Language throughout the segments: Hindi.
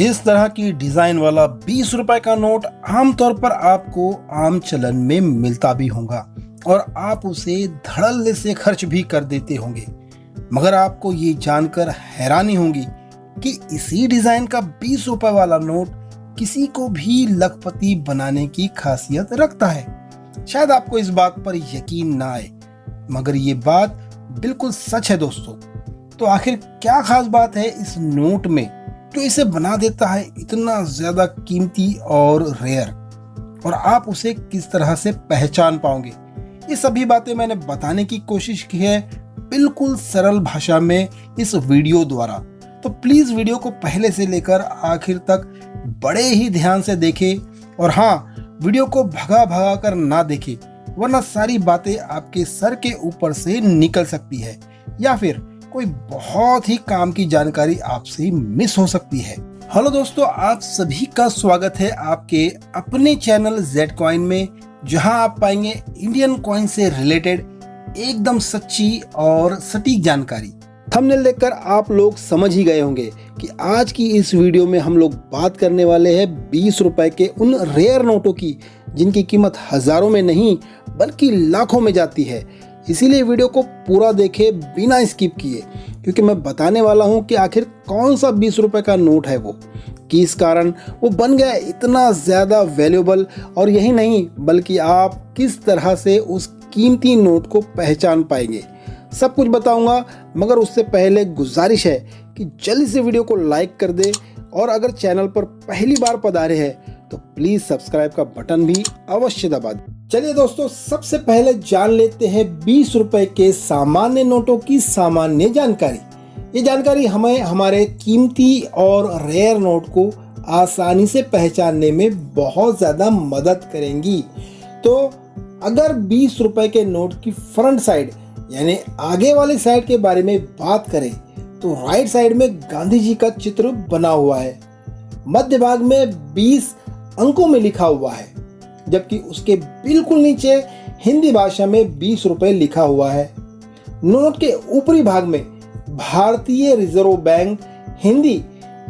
इस तरह की डिजाइन वाला 20 रुपए का नोट आमतौर पर आपको आम चलन में मिलता भी होगा और आप उसे धड़ल्ले से खर्च भी कर देते होंगे। मगर आपको ये जानकर हैरानी होगी कि इसी डिजाइन का 20 रुपए वाला नोट किसी को भी लखपति बनाने की खासियत रखता है। शायद आपको इस बात पर यकीन ना आए, मगर ये बात बिल्कुल सच है दोस्तों। तो आखिर क्या खास बात है इस नोट में जो इसे बना देता है इतना ज्यादा कीमती और रेयर, और आप उसे किस तरह से पहचान पाओगे? ये सभी बातें मैंने बताने की कोशिश की है बिल्कुल सरल भाषा में इस वीडियो द्वारा। तो प्लीज वीडियो को पहले से लेकर आखिर तक बड़े ही ध्यान से देखें, और हाँ, वीडियो को भगा भगा कर ना देखें, वरना सारी बातें आपके सर के ऊपर से निकल सकती है या फिर कोई बहुत ही काम की जानकारी आपसे मिस हो सकती है। हेलो दोस्तों, आप सभी का स्वागत है आपके अपने चैनल जेड कॉइन में, जहां आप पाएंगे इंडियन कॉइन से रिलेटेड एकदम सच्ची और सटीक जानकारी। थंबनेल देखकर आप लोग समझ ही गए होंगे कि आज की इस वीडियो में हम लोग बात करने वाले हैं 20 रुपए के उन रेयर नोटों की जिनकी कीमत हजारों में नहीं बल्कि लाखों में जाती है। इसीलिए वीडियो को पूरा देखे बिना स्किप किए, क्योंकि मैं बताने वाला हूं कि आखिर कौन सा 20 रुपए का नोट है वो, किस कारण वो बन गया इतना ज़्यादा वैल्यूएबल, और यही नहीं बल्कि आप किस तरह से उस कीमती नोट को पहचान पाएंगे, सब कुछ बताऊंगा। मगर उससे पहले गुजारिश है कि जल्दी से वीडियो को लाइक कर दे, और अगर चैनल पर पहली बार पधारे हैं तो प्लीज सब्सक्राइब का बटन भी अवश्य दबा दें। चलिए दोस्तों, सबसे पहले जान लेते हैं 20 रुपए के सामान्य नोटों की सामान्य जानकारी। ये जानकारी हमें हमारे कीमती और रेयर नोट को आसानी से पहचानने में बहुत ज़्यादा मदद करेंगी। तो अगर 20 रुपए के नोट की फ्रंट साइड यानी आगे वाली साइड के बारे में बात करें तो राइट साइड में गांधी जी का चित्र बना हुआ है, मध्य भाग में 20 अंकों में लिखा हुआ है, जबकि उसके बिल्कुल नीचे हिंदी भाषा में 20 रुपए लिखा हुआ है। नोट के ऊपरी भाग में भारतीय रिजर्व बैंक हिंदी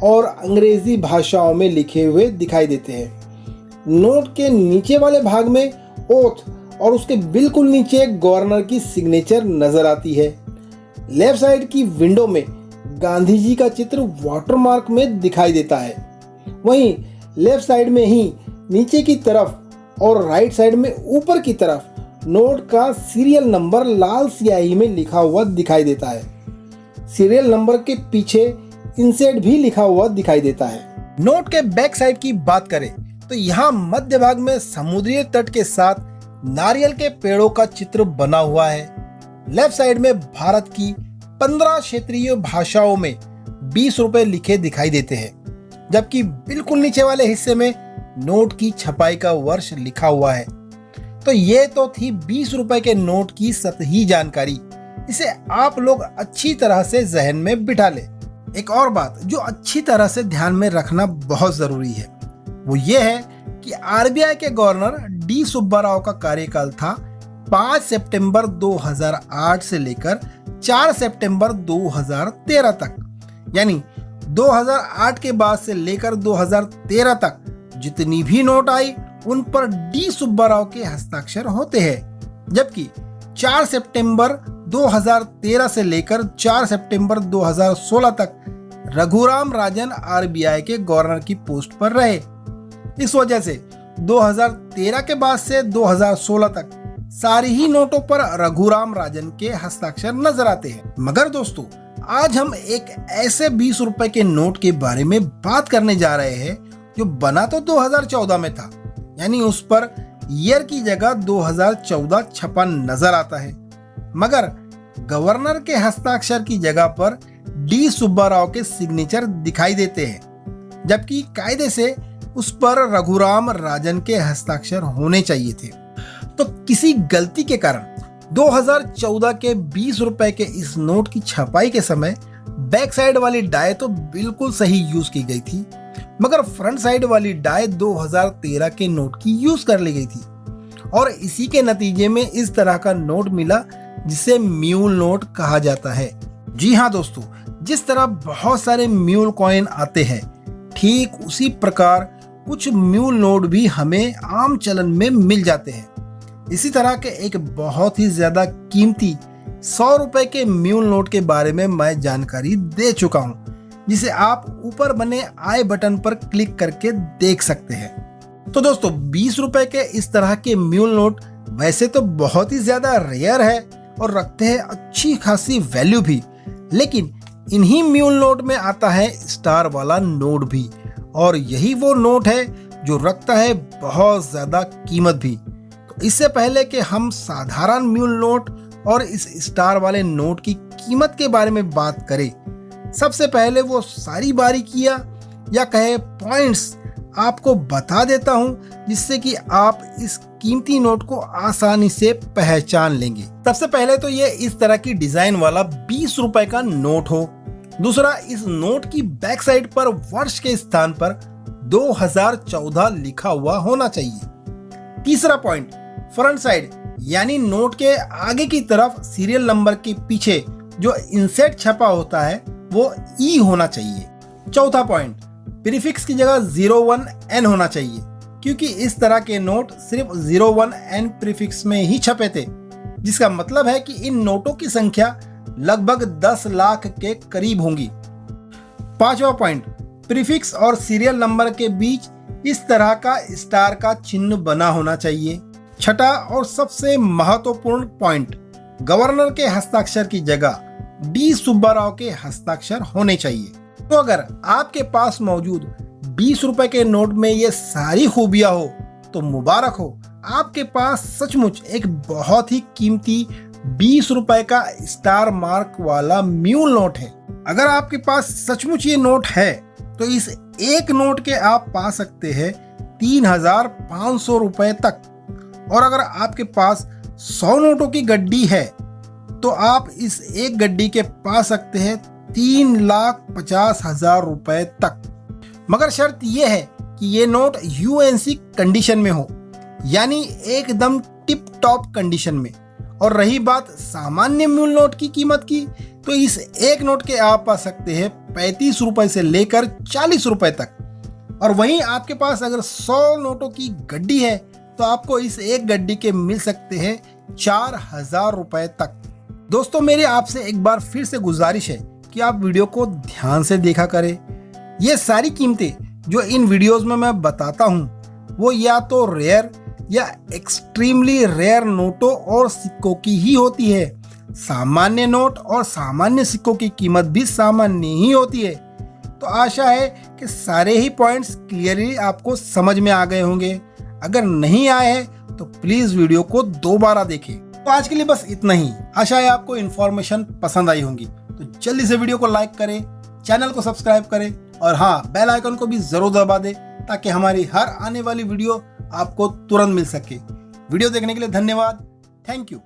और अंग्रेजी भाषाओं में लिखे हुए दिखाई देते हैं। नोट के नीचे वाले भाग में ओथ और उसके बिल्कुल नीचे गवर्नर की सिग्नेचर नजर आती है। लेफ्ट साइड की विंडो में गांधी जी का चित्र वाटरमार्क में दिखाई देता है। वहीं लेफ्ट साइड में ही नीचे की तरफ और राइट साइड में ऊपर की तरफ नोट का सीरियल नंबर लाल स्याही में लिखा हुआ दिखाई देता है। सीरियल नंबर के पीछे इंसेट भी लिखा हुआ दिखाई देता है। नोट के बैक साइड की बात करें तो यहाँ मध्य भाग में समुद्री तट के साथ नारियल के पेड़ों का चित्र बना हुआ है। लेफ्ट साइड में भारत की 15 क्षेत्रीय भाषाओं में 20 रुपए लिखे दिखाई देते हैं, जबकि बिल्कुल नीचे वाले हिस्से में नोट की छपाई का वर्ष लिखा हुआ है। तो ये तो थी 20 रुपए के नोट की सतही जानकारी। इसे आप लोग अच्छी तरह से जहन में बिठा ले। एक और बात जो अच्छी तरह से ध्यान में रखना बहुत जरूरी है वो ये है कि आरबीआई के गवर्नर डी सुब्बा राव का कार्यकाल था 5 सितंबर 2008 से लेकर 4 सितंबर 2013 तक। यानी 2008 के बाद से लेकर 2013 तक जितनी भी नोट आई उन पर डी सुब्बा राव के हस्ताक्षर होते हैं, जबकि 4 सितंबर 2013 से लेकर 4 सितंबर 2016 तक रघुराम राजन आरबीआई के गवर्नर की पोस्ट पर रहे। इस वजह से 2013 के बाद से 2016 तक सारी ही नोटों पर रघुराम राजन के हस्ताक्षर नजर आते हैं। मगर दोस्तों, आज हम एक ऐसे 20 रुपए के नोट के बारे में बात करने जा रहे हैं जो बना तो 2014 में था, यानी उस पर ईयर की जगह 2014 छपा नजर आता है, मगर गवर्नर के हस्ताक्षर की जगह पर डी सुब्बा राव के सिग्नेचर दिखाई देते हैं, जबकि कायदे से उस पर रघुराम राजन के हस्ताक्षर होने चाहिए थे। तो किसी गलती के कारण 2014 के 20 रुपए के इस नोट की छपाई के समय बैक साइड वाली डाई तो बिल्कुल सही यूज की गई थी, मगर फ्रंट साइड वाली डाई 2013 के नोट की यूज कर ली गई थी, और इसी के नतीजे में इस तरह का नोट मिला जिसे म्यूल नोट कहा जाता है। जी हाँ दोस्तों, जिस तरह बहुत सारे म्यूल कॉइन आते हैं, ठीक उसी प्रकार कुछ म्यूल नोट भी हमें आम चलन में मिल जाते हैं। इसी तरह के एक बहुत ही ज्यादा कीमती 100 रुपए के म्यूल नोट के बारे में मैं जानकारी दे चुका हूं, जिसे आप ऊपर बने आई बटन पर क्लिक करके देख सकते हैं। तो दोस्तों 20 रुपए के इस तरह के म्यूल नोट वैसे तो बहुत ही ज्यादा रेयर है और रखते हैं अच्छी खासी वैल्यू भी, लेकिन इन्हीं म्यूल नोट में आता है स्टार वाला नोट भी, और यही वो नोट है जो रखता है बहुत ज्यादा कीमत भी। तो इससे पहले कि हम साधारण म्यूल नोट और इस स्टार वाले नोट की कीमत के बारे में बात करें, सबसे पहले वो सारी बारीकियां या कहे पॉइंट्स आपको बता देता हूं, जिससे कि आप इस कीमती नोट को आसानी से पहचान लेंगे। सबसे पहले तो ये इस तरह की डिजाइन वाला 20 रुपए का नोट हो। दूसरा, इस नोट की बैक साइड पर वर्ष के स्थान पर 2014 लिखा हुआ होना चाहिए। तीसरा पॉइंट, फ्रंट साइड यानी नोट के आगे की तरफ सीरियल नंबर के पीछे जो इंसेट छपा होता है वो ई होना चाहिए। चौथा पॉइंट, प्रीफिक्स की जगह 01N होना चाहिए, क्योंकि इस तरह के नोट सिर्फ 01N प्रीफिक्स में ही छपे थे, जिसका मतलब है कि इन नोटों की संख्या लगभग 10 लाख के करीब होंगी। पांचवा पॉइंट, प्रीफिक्स और सीरियल नंबर के बीच इस तरह का स्टार का चिन्ह बना होना चाहिए। छठा और सबसे महत्वपूर्ण पॉइंट, गवर्नर के हस्ताक्षर की जगह डी सुब्बाराव के हस्ताक्षर होने चाहिए। तो अगर आपके पास मौजूद 20 रुपए के नोट में ये सारी खूबियां हो तो मुबारक हो, आपके पास सचमुच एक बहुत ही कीमती 20 रुपए का स्टार मार्क वाला म्यूल नोट है। अगर आपके पास सचमुच ये नोट है तो इस एक नोट के आप पा सकते हैं 3500 रुपए तक, और अगर आपके पास 100 नोटों की गड्डी है तो आप इस एक गड्डी के पा सकते हैं 3,50,000 रुपए तक। मगर शर्त यह है कि ये नोट UNC कंडीशन में हो, यानी एकदम टिप टॉप कंडीशन में। और रही बात सामान्य म्यूल नोट की कीमत की, तो इस एक नोट के आप पा सकते हैं 35 रुपए से लेकर 40 रुपए तक। और वहीं आपके पास अगर 100 नोटों की गड्डी है तो आपको इस एक गड्डी के मिल सकते हैं 4,000 रुपए तक। दोस्तों मेरी आपसे एक बार फिर से गुजारिश है कि आप वीडियो को ध्यान से देखा करें। ये सारी कीमतें जो इन वीडियोस में मैं बताता हूँ वो या तो रेयर या एक्सट्रीमली रेयर नोटों और सिक्कों की ही होती है। सामान्य नोट और सामान्य सिक्कों की कीमत भी सामान्य ही होती है। तो आशा है कि सारे ही पॉइंट्स क्लियरली आपको समझ में आ गए होंगे। अगर नहीं आए हैं तो प्लीज वीडियो को दोबारा देखें। तो आज के लिए बस इतना ही। आशा है आपको इन्फॉर्मेशन पसंद आई होंगी। तो जल्दी से वीडियो को लाइक करें, चैनल को सब्सक्राइब करें और हाँ, बेल आइकन को भी जरूर दबा दें ताकि हमारी हर आने वाली वीडियो आपको तुरंत मिल सके। वीडियो देखने के लिए धन्यवाद। Thank you.